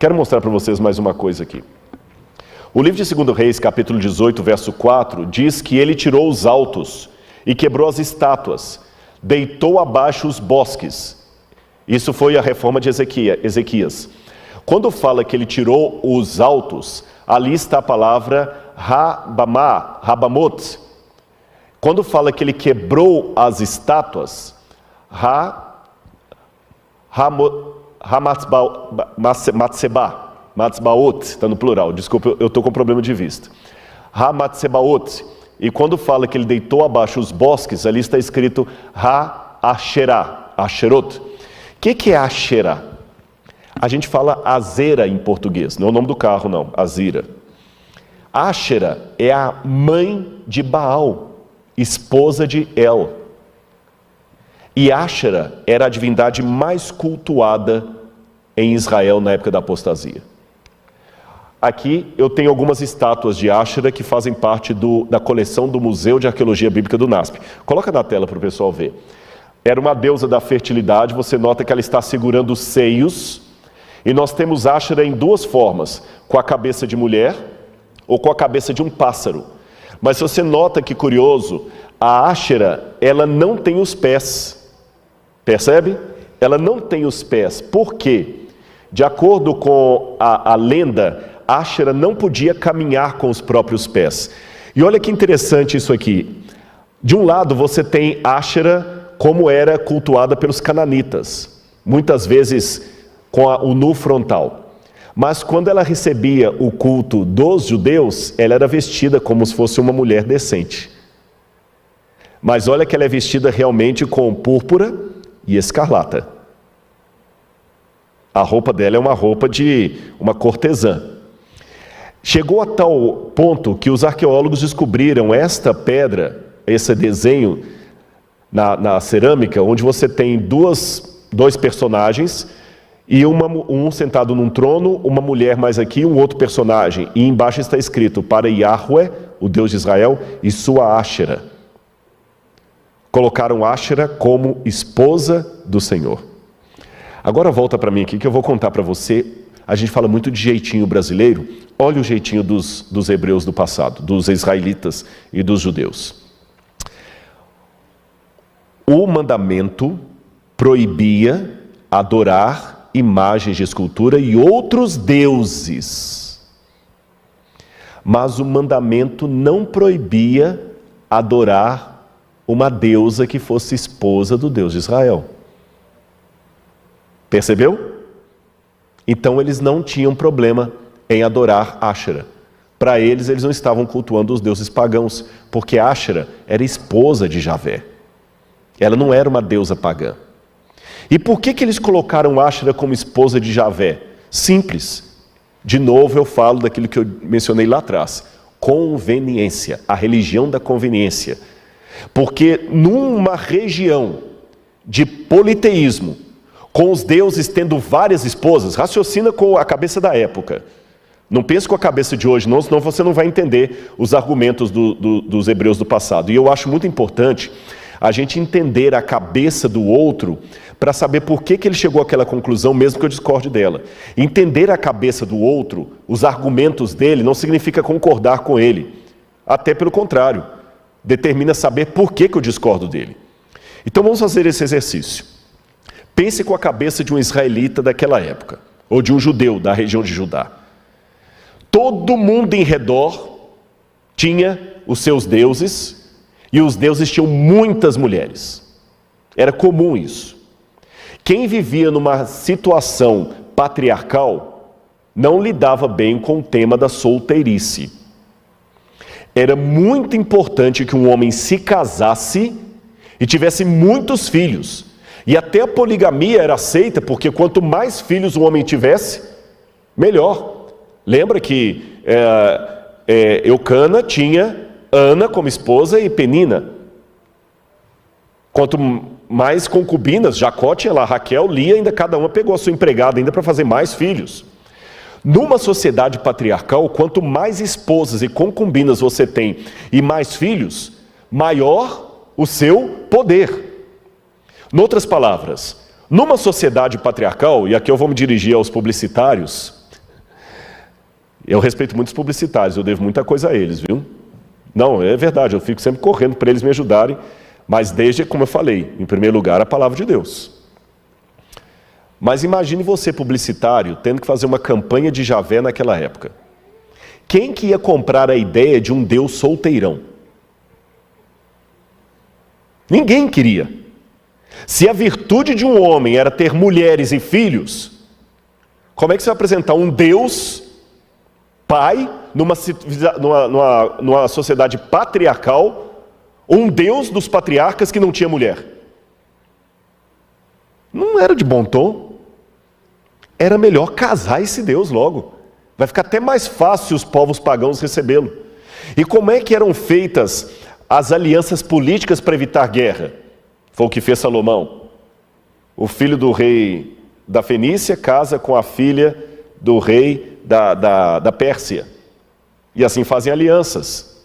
Quero mostrar para vocês mais uma coisa aqui. O livro de 2 Reis, capítulo 18, verso 4, diz que ele tirou os altos e quebrou as estátuas, deitou abaixo os bosques. Isso foi a reforma de Ezequias. Quando fala que ele tirou os altos, ali está a palavra Rabamot. Quando fala que ele quebrou as estátuas, Matzbaot, está no plural, desculpa, eu estou com problema de vista. Hamatsebaot. E quando fala que ele deitou abaixo os bosques, ali está escrito Asherot. O que é Asherah? A gente fala Azera em português, não é o nome do carro não, Azira. Asherah é a mãe de Baal, esposa de El. E Asherah era a divindade mais cultuada em Israel na época da apostasia. Aqui eu tenho algumas estátuas de Asherah que fazem parte da coleção do Museu de Arqueologia Bíblica do NASP. Coloca na tela para o pessoal ver. Era uma deusa da fertilidade, você nota que ela está segurando os seios. E nós temos Asherah em duas formas, com a cabeça de mulher ou com a cabeça de um pássaro. Mas você nota que curioso, a Asherah, ela não tem os pés. Percebe? Ela não tem os pés. Por quê? De acordo com a lenda, Asherah não podia caminhar com os próprios pés. E olha que interessante isso aqui. De um lado você tem Asherah como era cultuada pelos cananitas, muitas vezes com o nu frontal. Mas quando ela recebia o culto dos judeus, ela era vestida como se fosse uma mulher decente. Mas olha que ela é vestida realmente com púrpura e escarlata. A roupa dela é uma roupa de uma cortesã. Chegou a tal ponto que os arqueólogos descobriram esta pedra, esse desenho na cerâmica, onde você tem dois personagens, e um sentado num trono, uma mulher mais aqui, um outro personagem. E embaixo está escrito, para Yahweh, o Deus de Israel, e sua Asherah. Colocaram Asherah como esposa do Senhor. Agora volta para mim aqui que eu vou contar para você. A gente fala muito de jeitinho brasileiro. Olha o jeitinho dos hebreus do passado, dos israelitas e dos judeus. O mandamento proibia adorar imagens de escultura e outros deuses. Mas o mandamento não proibia adorar uma deusa que fosse esposa do Deus de Israel. Percebeu? Então eles não tinham problema em adorar Asherah. Para eles não estavam cultuando os deuses pagãos, porque Asherah era esposa de Javé. Ela não era uma deusa pagã. E por que eles colocaram Asherah como esposa de Javé? Simples. De novo eu falo daquilo que eu mencionei lá atrás. Conveniência, a religião da conveniência. Porque numa região de politeísmo, com os deuses tendo várias esposas, raciocina com a cabeça da época. Não pense com a cabeça de hoje, não, senão você não vai entender os argumentos dos hebreus do passado. E eu acho muito importante a gente entender a cabeça do outro para saber por que ele chegou àquela conclusão, mesmo que eu discorde dela. Entender a cabeça do outro, os argumentos dele, não significa concordar com ele. Até pelo contrário, determina saber por que eu discordo dele. Então vamos fazer esse exercício. Pense com a cabeça de um israelita daquela época, ou de um judeu da região de Judá. Todo mundo em redor tinha os seus deuses, e os deuses tinham muitas mulheres. Era comum isso. Quem vivia numa situação patriarcal não lidava bem com o tema da solteirice. Era muito importante que um homem se casasse e tivesse muitos filhos. E até a poligamia era aceita, porque quanto mais filhos o homem tivesse, melhor. Lembra que Eucana tinha Ana como esposa e Penina. Quanto mais concubinas, Jacó tinha lá, Raquel, Lia, ainda cada uma pegou a sua empregada ainda para fazer mais filhos. Numa sociedade patriarcal, quanto mais esposas e concubinas você tem e mais filhos, maior o seu poder. Noutras palavras, numa sociedade patriarcal, e aqui eu vou me dirigir aos publicitários, Eu respeito muitos publicitários, eu devo muita coisa a eles, viu? Não, é verdade, eu fico sempre correndo para eles me ajudarem, mas desde, como eu falei, em primeiro lugar, a palavra de Deus. Mas imagine você, publicitário, tendo que fazer uma campanha de Javé naquela época. Quem que ia comprar a ideia de um Deus solteirão? Ninguém queria. Se a virtude de um homem era ter mulheres e filhos, como é que você vai apresentar um Deus, pai, numa sociedade patriarcal, um Deus dos patriarcas que não tinha mulher? Não era de bom tom. Era melhor casar esse Deus logo. Vai ficar até mais fácil os povos pagãos recebê-lo. E como é que eram feitas as alianças políticas para evitar guerra? Foi o que fez Salomão. O filho do rei da Fenícia casa com a filha do rei da Pérsia. E assim fazem alianças.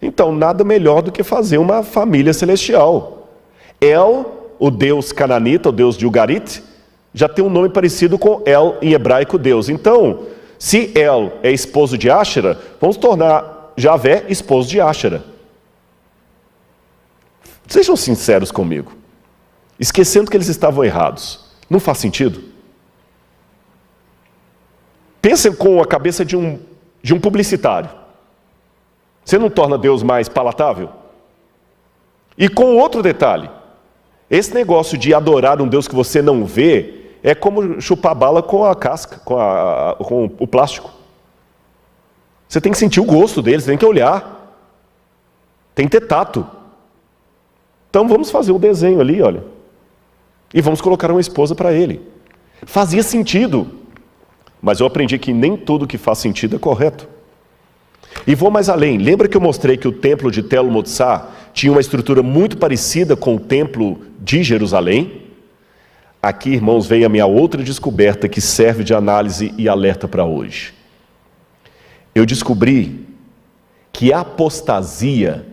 Então, nada melhor do que fazer uma família celestial. El, o deus cananita, o deus de Ugarit, já tem um nome parecido com El em hebraico, Deus. Então, se El é esposo de Áshera, vamos tornar Javé esposo de Áshera. Sejam sinceros comigo. Esquecendo que eles estavam errados. Não faz sentido? Pensem com a cabeça de um publicitário. Você não torna Deus mais palatável? E com outro detalhe. Esse negócio de adorar um Deus que você não vê é como chupar bala com a casca, com o plástico. Você tem que sentir o gosto dele, você tem que olhar. Tem que ter tato. Então vamos fazer um desenho ali, olha. E vamos colocar uma esposa para ele. Fazia sentido. Mas eu aprendi que nem tudo que faz sentido é correto. E vou mais além. Lembra que eu mostrei que o templo de Tel Motsar tinha uma estrutura muito parecida com o templo de Jerusalém? Aqui, irmãos, vem a minha outra descoberta que serve de análise e alerta para hoje. Eu descobri que apostasia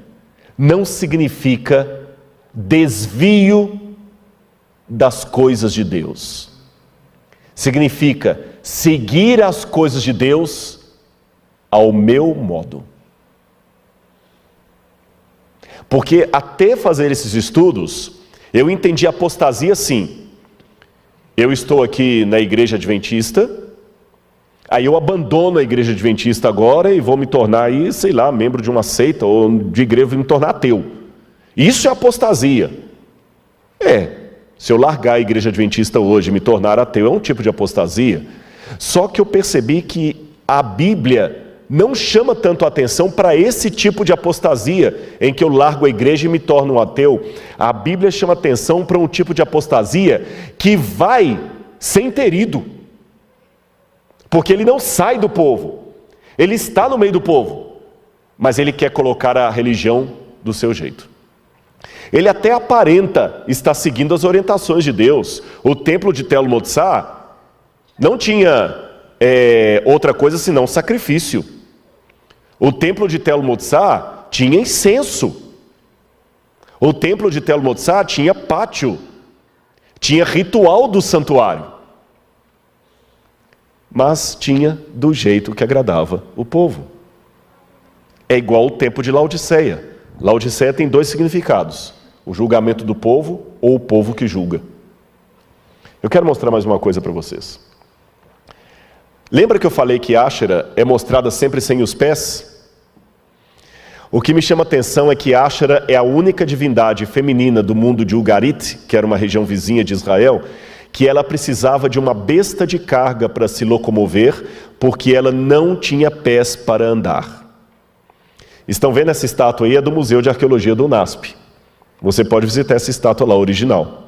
não significa desvio das coisas de Deus. Significa seguir as coisas de Deus ao meu modo. Porque até fazer esses estudos, eu entendi apostasia assim. Eu estou aqui na igreja adventista, aí eu abandono a igreja adventista agora e vou me tornar aí, sei lá, membro de uma seita ou de igreja e me tornar ateu. Isso é apostasia. Se eu largar a igreja adventista hoje e me tornar ateu, é um tipo de apostasia. Só que eu percebi que a Bíblia não chama tanto a atenção para esse tipo de apostasia, em que eu largo a igreja e me torno um ateu. A Bíblia chama atenção para um tipo de apostasia que vai sem ter ido. Porque ele não sai do povo. Ele está no meio do povo. Mas ele quer colocar a religião do seu jeito. Ele até aparenta estar seguindo as orientações de Deus. O templo de Tel Motsar não tinha outra coisa senão sacrifício. O templo de Tel Motsar tinha incenso. O templo de Tel Motsar tinha pátio. Tinha ritual do santuário. Mas tinha do jeito que agradava o povo. É igual o templo de Laodiceia. Laodiceia tem dois significados: o julgamento do povo ou o povo que julga. Eu quero mostrar mais uma coisa para vocês. Lembra que eu falei que Áshera é mostrada sempre sem os pés? O que me chama a atenção é que Áshera é a única divindade feminina do mundo de Ugarit, que era uma região vizinha de Israel, que ela precisava de uma besta de carga para se locomover, porque ela não tinha pés para andar. Estão vendo essa estátua aí? É do Museu de Arqueologia do UNASP. Você pode visitar essa estátua lá, original.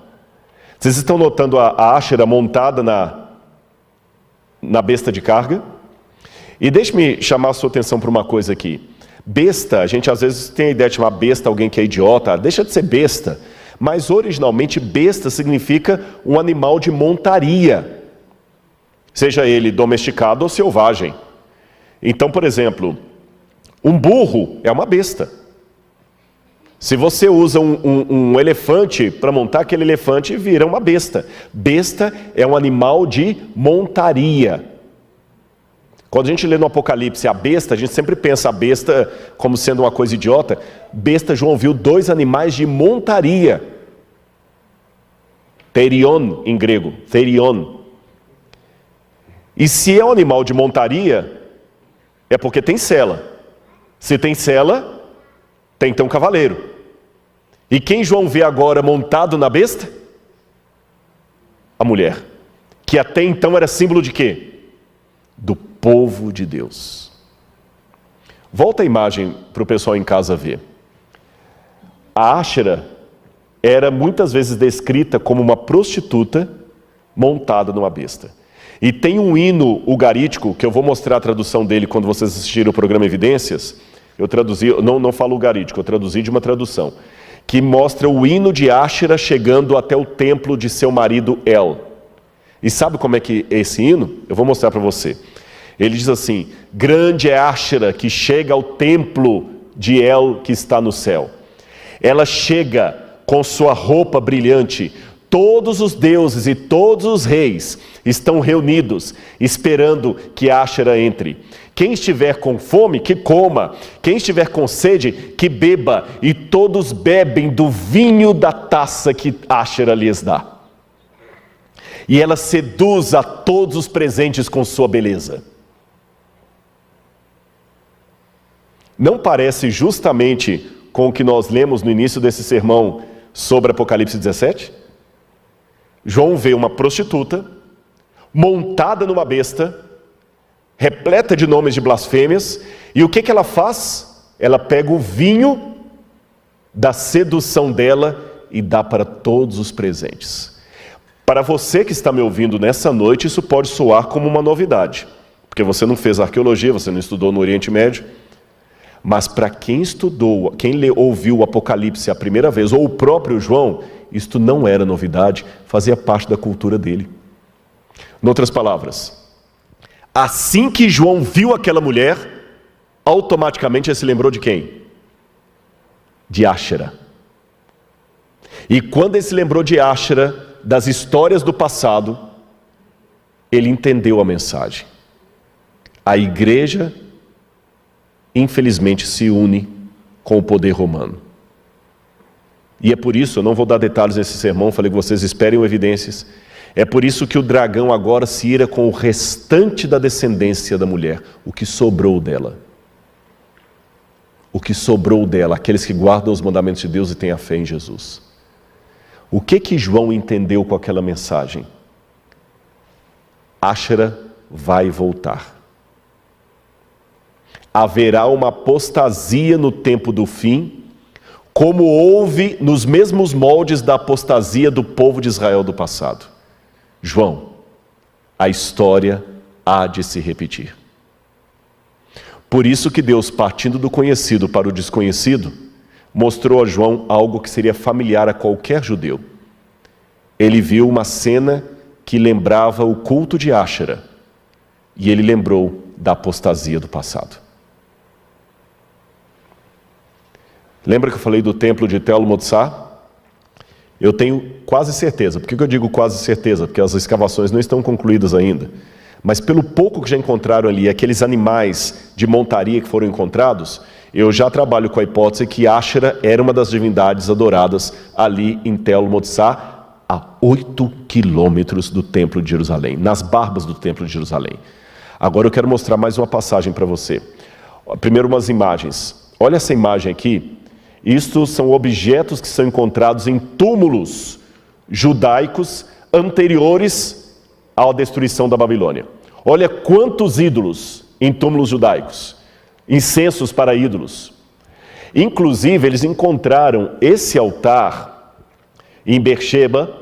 Vocês estão notando a Áshera montada na besta de carga? E deixe-me chamar a sua atenção para uma coisa aqui. Besta, a gente às vezes tem a ideia de chamar besta alguém que é idiota. Deixa de ser besta. Mas originalmente besta significa um animal de montaria. Seja ele domesticado ou selvagem. Então, por exemplo, um burro é uma besta. Se você usa um elefante para montar, aquele elefante vira uma besta. Besta é um animal de montaria. Quando a gente lê no Apocalipse a besta, a gente sempre pensa a besta como sendo uma coisa idiota. Besta, João viu 2 animais de montaria. Therion em grego, Therion. E se é um animal de montaria, é porque tem sela. Se tem sela, tem então um cavaleiro. E quem João vê agora montado na besta? A mulher. Que até então era símbolo de quê? Do povo de Deus. Volta a imagem para o pessoal em casa ver. A Áshera era muitas vezes descrita como uma prostituta montada numa besta. E tem um hino ugarítico, que eu vou mostrar a tradução dele quando vocês assistirem o programa Evidências. Eu traduzi, não falo ugarítico, eu traduzi de uma tradução, que mostra o hino de Áshera chegando até o templo de seu marido El. E sabe como é que é esse hino? Eu vou mostrar para você. Ele diz assim: grande é Áshera que chega ao templo de El que está no céu. Ela chega com sua roupa brilhante. Todos os deuses e todos os reis estão reunidos, esperando que Áshera entre. Quem estiver com fome, que coma. Quem estiver com sede, que beba. E todos bebem do vinho da taça que Áshera lhes dá. E ela seduz a todos os presentes com sua beleza. Não parece justamente com o que nós lemos no início desse sermão sobre Apocalipse 17? João vê uma prostituta montada numa besta, repleta de nomes de blasfêmias, e o que ela faz? Ela pega o vinho da sedução dela e dá para todos os presentes. Para você que está me ouvindo nessa noite, isso pode soar como uma novidade, porque você não fez arqueologia, você não estudou no Oriente Médio. Mas para quem estudou, quem ouviu o Apocalipse a primeira vez, ou o próprio João, isto não era novidade, fazia parte da cultura dele. Em outras palavras, assim que João viu aquela mulher, automaticamente ele se lembrou de quem? De Áshera. E quando ele se lembrou de Áshera, das histórias do passado, ele entendeu a mensagem. A igreja, infelizmente, se une com o poder romano. E é por isso, eu não vou dar detalhes nesse sermão, falei que vocês esperem evidências. É por isso que o dragão agora se ira com o restante da descendência da mulher, o que sobrou dela. O que sobrou dela, aqueles que guardam os mandamentos de Deus e têm a fé em Jesus. O que João entendeu com aquela mensagem? Áshera vai voltar. Haverá uma apostasia no tempo do fim, como houve nos mesmos moldes da apostasia do povo de Israel do passado. João, a história há de se repetir. Por isso que Deus, partindo do conhecido para o desconhecido, mostrou a João algo que seria familiar a qualquer judeu. Ele viu uma cena que lembrava o culto de Áshera, e ele lembrou da apostasia do passado. Lembra que eu falei do templo de Tel Motsar? Eu tenho quase certeza. Por que eu digo quase certeza? Porque as escavações não estão concluídas ainda. Mas pelo pouco que já encontraram ali, aqueles animais de montaria que foram encontrados, eu já trabalho com a hipótese que Áshera era uma das divindades adoradas ali em Tel Motsar, a 8 quilômetros do templo de Jerusalém, nas barbas do templo de Jerusalém. Agora eu quero mostrar mais uma passagem para você. Primeiro umas imagens. Olha essa imagem aqui. Isto são objetos que são encontrados em túmulos judaicos anteriores à destruição da Babilônia. Olha quantos ídolos em túmulos judaicos, incensos para ídolos. Inclusive, eles encontraram esse altar em Beersheba,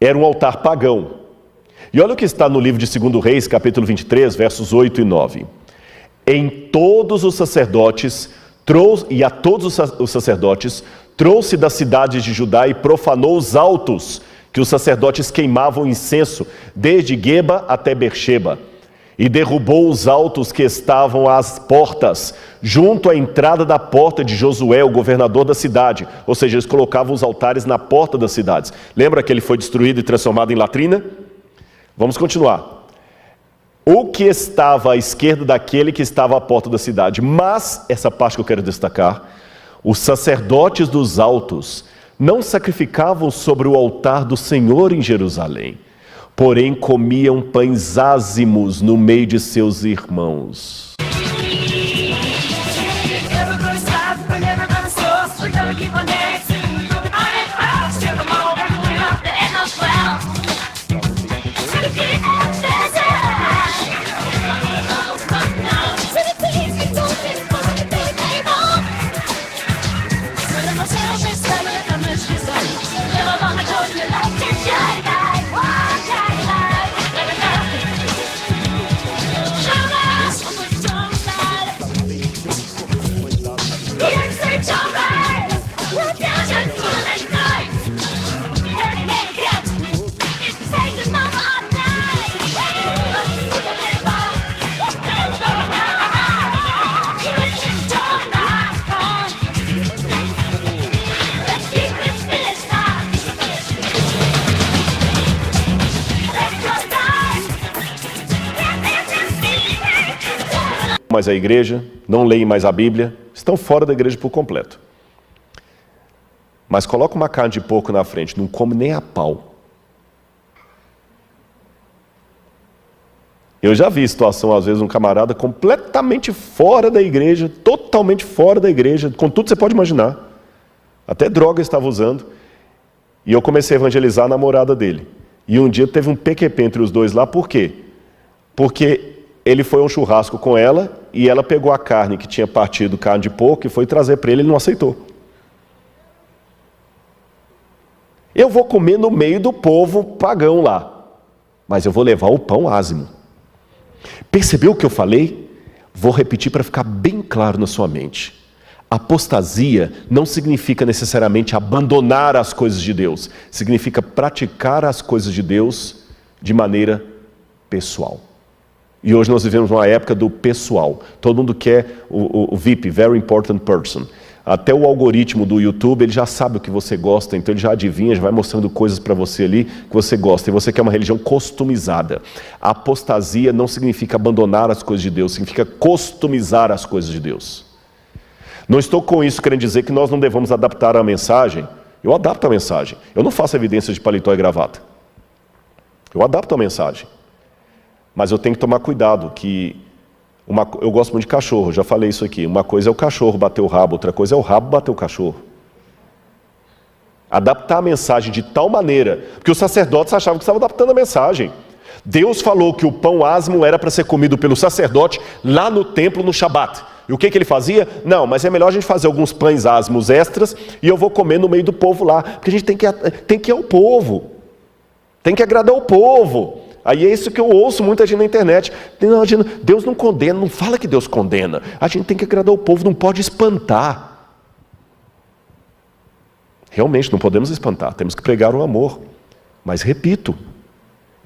era um altar pagão. E olha o que está no livro de 2 Reis, capítulo 23, versos 8 e 9. Em todos os sacerdotes a todos os sacerdotes, trouxe das cidades de Judá e profanou os altos que os sacerdotes queimavam incenso, desde Geba até Beersheba, e derrubou os altos que estavam às portas, junto à entrada da porta de Josué, o governador da cidade. Ou seja, eles colocavam os altares na porta das cidades. Lembra que ele foi destruído e transformado em latrina? Vamos continuar. o que estava à esquerda daquele que estava à porta da cidade. Mas, essa parte que eu quero destacar, os sacerdotes dos altos não sacrificavam sobre o altar do Senhor em Jerusalém, porém comiam pães ázimos no meio de seus irmãos. Mais a igreja, não leem mais a Bíblia, estão fora da igreja por completo. Mas coloca uma carne de porco na frente, não come nem a pau. Eu já vi situação, às vezes, um camarada completamente fora da igreja, totalmente fora da igreja, com tudo que você pode imaginar. Até droga estava usando. E eu comecei a evangelizar a namorada dele. E um dia teve um PQP entre os dois lá, por quê? Porque ele foi a um churrasco com ela e ela pegou a carne que tinha partido, carne de porco, e foi trazer para ele, ele não aceitou. Eu vou comer no meio do povo pagão lá, mas eu vou levar o pão ázimo. Percebeu o que eu falei? Vou repetir para ficar bem claro na sua mente. Apostasia não significa necessariamente abandonar as coisas de Deus, significa praticar as coisas de Deus de maneira pessoal. E hoje nós vivemos uma época do pessoal. Todo mundo quer o VIP, Very Important Person. Até o algoritmo do YouTube, ele já sabe o que você gosta, então ele já adivinha, já vai mostrando coisas para você ali que você gosta. E você quer uma religião customizada. A apostasia não significa abandonar as coisas de Deus, significa customizar as coisas de Deus. Não estou com isso querendo dizer que nós não devemos adaptar a mensagem. Eu adapto a mensagem. Eu não faço evidências de paletó e gravata. Eu adapto a mensagem. Mas eu tenho que tomar cuidado, que eu gosto muito de cachorro, já falei isso aqui. Uma coisa é o cachorro bater o rabo, outra coisa é o rabo bater o cachorro. Adaptar a mensagem de tal maneira, porque os sacerdotes achavam que estavam adaptando a mensagem. Deus falou que o pão ázimo era para ser comido pelo sacerdote lá no templo no Shabat. E o que ele fazia? Não, mas é melhor a gente fazer alguns pães ázimos extras e eu vou comer no meio do povo lá, porque a gente tem que ir ao povo, tem que agradar o povo. Aí é isso que eu ouço muita gente na internet. Deus não condena, não fala que Deus condena. A gente tem que agradar o povo, não pode espantar. Realmente não podemos espantar, temos que pregar o amor. Mas repito,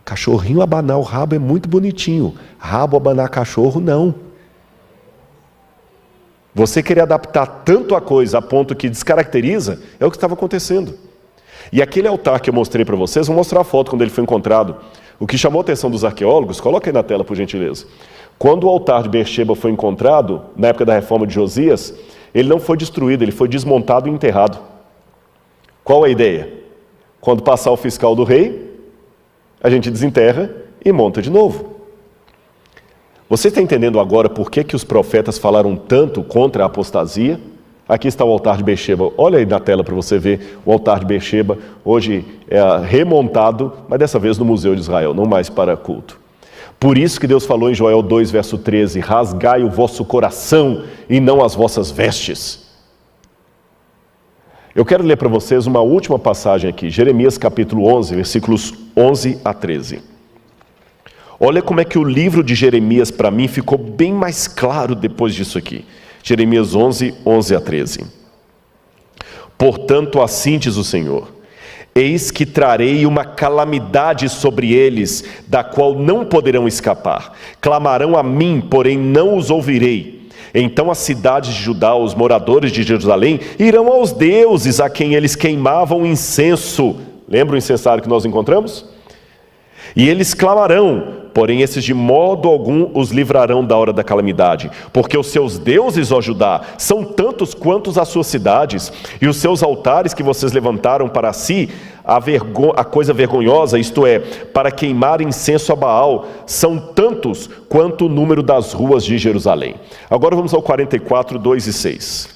cachorrinho abanar o rabo é muito bonitinho. Rabo abanar cachorro, não. Você querer adaptar tanto a coisa a ponto que descaracteriza, é o que estava acontecendo. E aquele altar que eu mostrei para vocês, vou mostrar a foto quando ele foi encontrado. O que chamou a atenção dos arqueólogos, coloca aí na tela por gentileza. Quando o altar de Beersheba foi encontrado, na época da reforma de Josias, ele não foi destruído, ele foi desmontado e enterrado. Qual a ideia? Quando passar o fiscal do rei, a gente desenterra e monta de novo. Você está entendendo agora por que os profetas falaram tanto contra a apostasia? Aqui está o altar de Beersheba. Olha aí na tela para você ver o altar de Beersheba, hoje remontado, mas dessa vez no Museu de Israel, não mais para culto. Por isso que Deus falou em Joel 2, verso 13, rasgai o vosso coração e não as vossas vestes. Eu quero ler para vocês uma última passagem aqui, Jeremias capítulo 11, versículos 11 a 13. Olha como é que o livro de Jeremias para mim ficou bem mais claro depois disso aqui. Jeremias 11, 11 a 13. Portanto, assim diz o Senhor, eis que trarei uma calamidade sobre eles, da qual não poderão escapar. Clamarão a mim, porém não os ouvirei. Então as cidades de Judá, os moradores de Jerusalém, irão aos deuses a quem eles queimavam incenso. Lembra o incensário que nós encontramos? E eles clamarão, Porém, esses de modo algum os livrarão da hora da calamidade, porque os seus deuses, ó Judá, são tantos quantos as suas cidades, e os seus altares que vocês levantaram para si, a coisa vergonhosa, isto é, para queimar incenso a Baal, são tantos quanto o número das ruas de Jerusalém. Agora vamos ao 44, 2 e 6.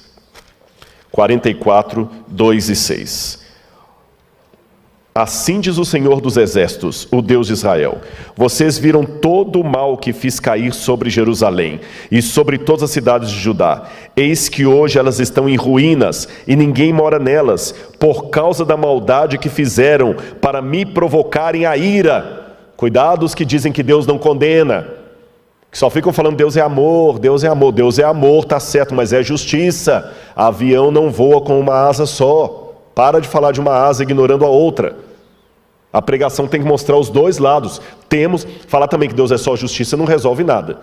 44, 2 e 6. Assim diz o Senhor dos Exércitos, o Deus de Israel: vocês viram todo o mal que fiz cair sobre Jerusalém e sobre todas as cidades de Judá. Eis que hoje elas estão em ruínas e ninguém mora nelas, por causa da maldade que fizeram para me provocarem a ira. Cuidado os que dizem que Deus não condena, que só ficam falando Deus é amor, Deus é amor. Deus é amor, tá certo, mas é justiça. Avião não voa com uma asa só. Para de falar de uma asa ignorando a outra. A pregação tem que mostrar os dois lados. Falar também que Deus é só justiça não resolve nada.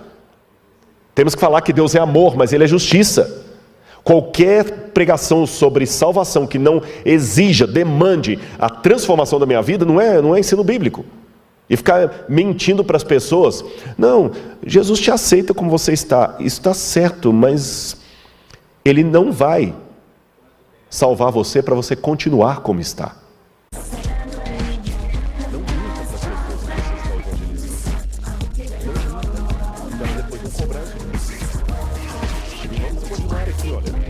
Temos que falar que Deus é amor, mas Ele é justiça. Qualquer pregação sobre salvação que não exija, demande a transformação da minha vida, não é ensino bíblico. E ficar mentindo para as pessoas: não, Jesus te aceita como você está. Isso está certo, mas Ele não vai salvar você para você continuar como está. Não minta para as pessoas que você está evangelizando. Não minta, depois vão cobrar isso. E vamos continuar aqui, olha.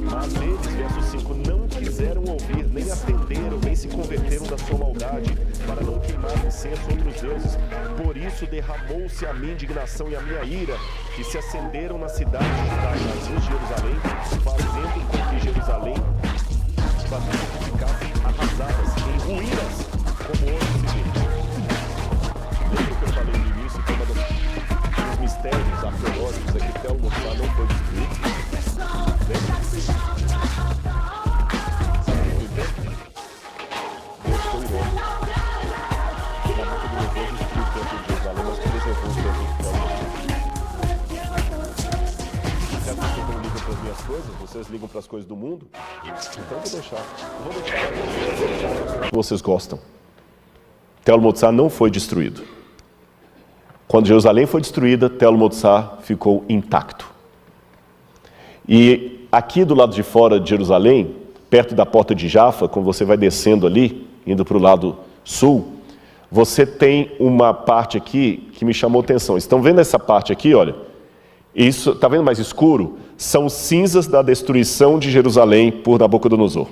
Mas eles, verso 5, não quiseram ouvir, nem atenderam, nem se converteram da sua maldade, para não queimar incenso a outros deuses. Por isso derramou-se a minha indignação e a minha ira, que se acenderam na cidade de Judá e nas ruas de Jerusalém, fazendo com que Jerusalém ficassem arrasadas, em ruínas, como hoje se vê. Lembra que eu falei no início que um dos mistérios arqueológicos é que Tel Mossá não foi destruído? Lembra? Deus foi irônico. Nabucodonosor destruiu o templo de Jerusalém, mas preservou o templo de Tel Mossá. Vocês não ligam para as minhas coisas? Vocês ligam para as coisas do mundo? Então eu vou deixar. Vocês gostam. Tel Mossá não foi destruído. Quando Jerusalém foi destruída, Tel Mossá ficou intacto. E aqui do lado de fora de Jerusalém, perto da porta de Jafa, quando você vai descendo ali, indo para o lado sul, você tem uma parte aqui que me chamou a atenção. Estão vendo essa parte aqui, olha? Isso, está vendo mais escuro? São cinzas da destruição de Jerusalém por Nabucodonosor.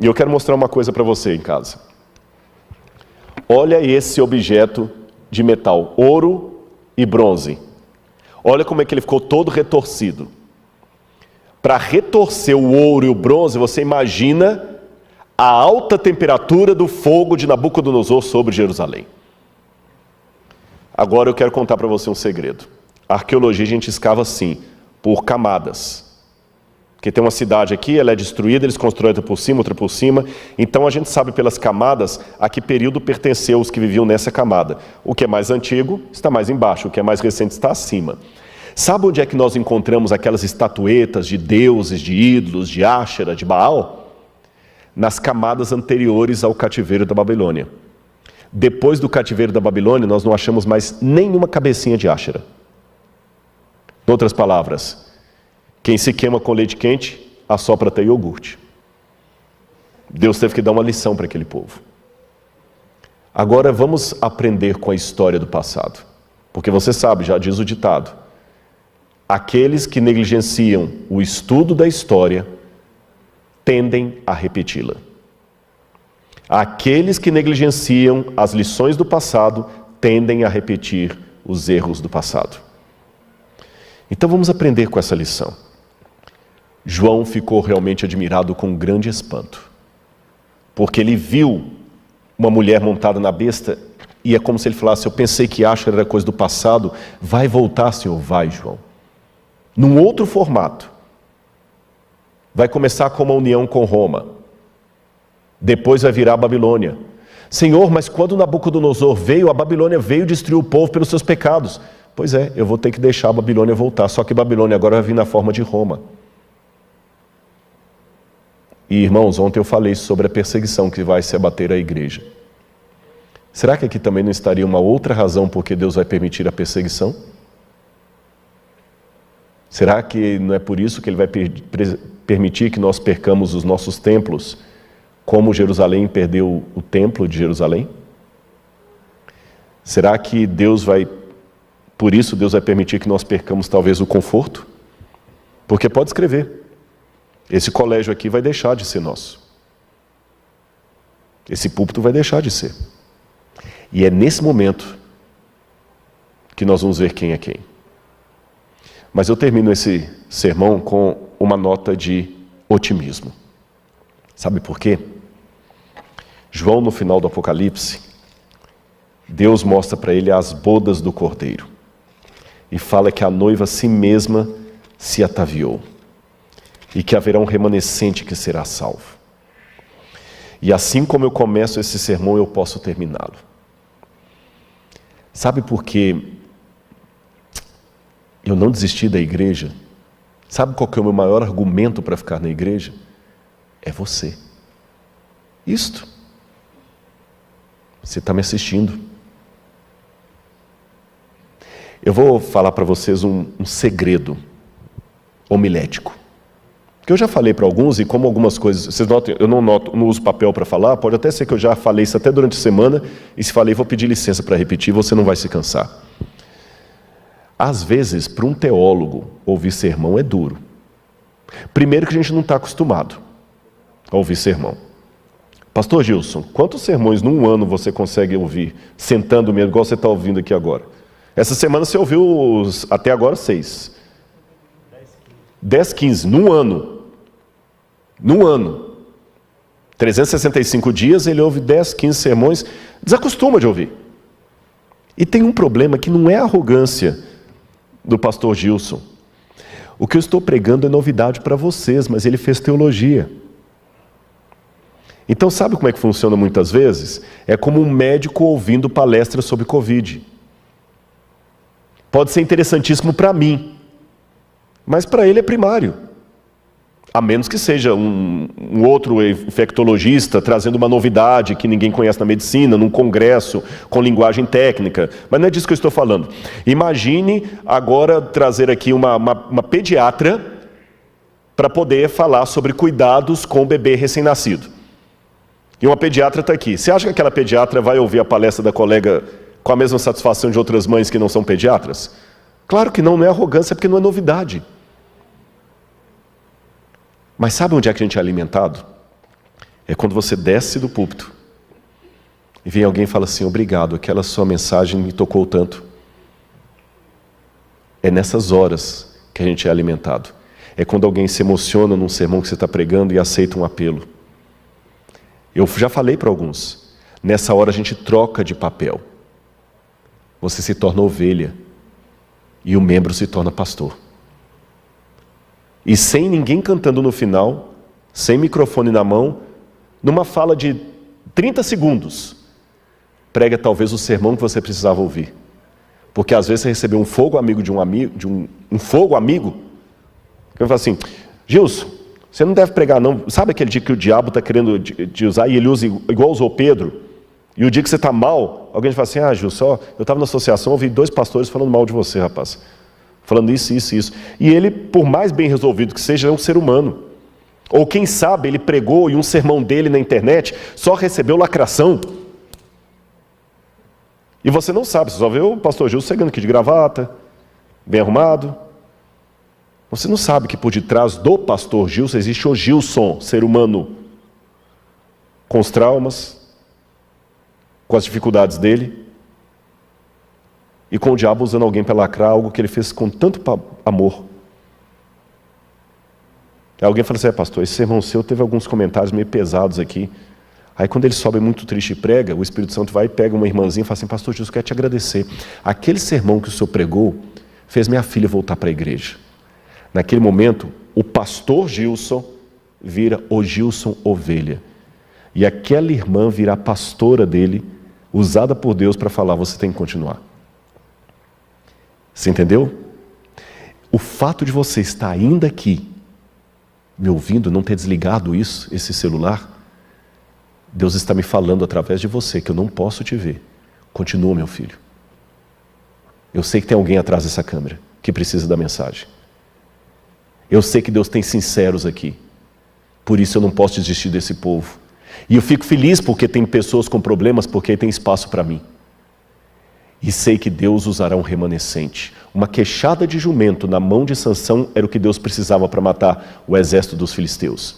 E eu quero mostrar uma coisa para você em casa. Olha esse objeto de metal, ouro e bronze. Olha como é que ele ficou todo retorcido. Para retorcer o ouro e o bronze, você imagina a alta temperatura do fogo de Nabucodonosor sobre Jerusalém. Agora eu quero contar para você um segredo. A arqueologia a gente escava assim, por camadas. Porque tem uma cidade aqui, ela é destruída, eles constroem outra por cima, outra por cima. Então a gente sabe pelas camadas a que período pertenceu os que viviam nessa camada. O que é mais antigo está mais embaixo, o que é mais recente está acima. Sabe onde é que nós encontramos aquelas estatuetas de deuses, de ídolos, de Áshera, de Baal? Nas camadas anteriores ao cativeiro da Babilônia. Depois do cativeiro da Babilônia, nós não achamos mais nenhuma cabecinha de Áshera. Em outras palavras, quem se queima com leite quente, assopra até iogurte. Deus teve que dar uma lição para aquele povo. Agora vamos aprender com a história do passado. Porque você sabe, já diz o ditado, aqueles que negligenciam o estudo da história tendem a repeti-la. Aqueles que negligenciam as lições do passado tendem a repetir os erros do passado. Então vamos aprender com essa lição. João ficou realmente admirado com um grande espanto, porque ele viu uma mulher montada na besta e é como se ele falasse: eu pensei que Áshera era coisa do passado, vai voltar, Senhor? Vai, João. Num outro formato. Vai começar com uma união com Roma. Depois vai virar a Babilônia. Senhor, mas quando Nabucodonosor veio, a Babilônia veio destruir o povo pelos seus pecados. Pois é, eu vou ter que deixar a Babilônia voltar, só que Babilônia agora vai vir na forma de Roma. E irmãos, ontem eu falei sobre a perseguição que vai se abater à igreja. Será que aqui também não estaria uma outra razão porque Deus vai permitir a perseguição? Será que não é por isso que Ele vai permitir que nós percamos os nossos templos, como Jerusalém perdeu o templo de Jerusalém? Será que por isso Deus vai permitir que nós percamos talvez o conforto? Porque pode escrever, esse colégio aqui vai deixar de ser nosso. Esse púlpito vai deixar de ser. E é nesse momento que nós vamos ver quem é quem. Mas eu termino esse sermão com uma nota de otimismo. Sabe por quê? João, no final do Apocalipse, Deus mostra para ele as bodas do Cordeiro. E fala que a noiva a si mesma se ataviou. E que haverá um remanescente que será salvo. E assim como eu começo esse sermão, eu posso terminá-lo. Sabe por que eu não desisti da igreja? Sabe qual que é o meu maior argumento para ficar na igreja? É você. Isto. Você está me assistindo. Eu vou falar para vocês um segredo homilético. Que eu já falei para alguns, e como algumas coisas, vocês notam, eu não uso papel para falar, pode até ser que eu já falei isso até durante a semana, e se falei, vou pedir licença para repetir, você não vai se cansar. Às vezes, para um teólogo, ouvir sermão é duro. Primeiro que a gente não está acostumado a ouvir sermão. Pastor Gilson, quantos sermões num ano você consegue ouvir, sentando mesmo, igual você está ouvindo aqui agora? Essa semana você ouviu até agora 6. 10, 15, num ano. Num ano. 365 dias, ele ouve 10, 15 sermões, desacostuma de ouvir. E tem um problema que não é a arrogância do pastor Gilson. O que eu estou pregando é novidade para vocês, mas ele fez teologia. Então sabe como é que funciona muitas vezes? É como um médico ouvindo palestras sobre Covid. Pode ser interessantíssimo para mim, mas para ele é primário. A menos que seja um outro infectologista trazendo uma novidade que ninguém conhece na medicina, num congresso com linguagem técnica. Mas não é disso que eu estou falando. Imagine agora trazer aqui uma pediatra para poder falar sobre cuidados com o bebê recém-nascido. E uma pediatra está aqui. Você acha que aquela pediatra vai ouvir a palestra da colega com a mesma satisfação de outras mães que não são pediatras? Claro que não é arrogância, porque não é novidade. Mas sabe onde é que a gente é alimentado? É quando você desce do púlpito e vem alguém e fala assim, obrigado, aquela sua mensagem me tocou tanto. É nessas horas que a gente é alimentado. É quando alguém se emociona num sermão que você está pregando e aceita um apelo. Eu já falei para alguns, nessa hora a gente troca de papel. Você se torna ovelha e o membro se torna pastor. E sem ninguém cantando no final, sem microfone na mão, numa fala de 30 segundos, prega talvez o sermão que você precisava ouvir. Porque às vezes você recebeu um fogo amigo de um fogo amigo, que vai falar assim, Gilson, você não deve pregar não, sabe aquele dia que o diabo está querendo te usar, e ele usa igual usou Pedro, e o dia que você está mal, alguém fala assim, Gilson, eu estava na associação, ouvi 2 pastores falando mal de você, rapaz. Falando isso. E ele, por mais bem resolvido que seja, é um ser humano. Ou quem sabe, ele pregou e um sermão dele na internet só recebeu lacração. E você não sabe, você só vê o pastor Gilson chegando aqui de gravata, bem arrumado. Você não sabe que por detrás do pastor Gilson existe o Gilson, ser humano, com os traumas, com as dificuldades dele. E com o diabo usando alguém para lacrar algo que ele fez com tanto amor. Aí alguém fala assim, pastor, esse sermão seu teve alguns comentários meio pesados aqui. Aí quando ele sobe muito triste e prega, o Espírito Santo vai e pega uma irmãzinha e fala assim, pastor Jesus, quero te agradecer. Aquele sermão que o senhor pregou fez minha filha voltar para a igreja. Naquele momento, o pastor Gilson vira o Gilson ovelha. E aquela irmã virá pastora dele, usada por Deus para falar, você tem que continuar. Você entendeu? O fato de você estar ainda aqui, me ouvindo, não ter desligado esse celular, Deus está me falando através de você que eu não posso te ver. Continua, meu filho. Eu sei que tem alguém atrás dessa câmera que precisa da mensagem. Eu sei que Deus tem sinceros aqui. Por isso eu não posso desistir desse povo. E eu fico feliz porque tem pessoas com problemas, porque tem espaço para mim. E sei que Deus usará um remanescente. Uma queixada de jumento na mão de Sansão era o que Deus precisava para matar o exército dos filisteus.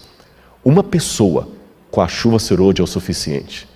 Uma pessoa com a chuva serôdia é o suficiente.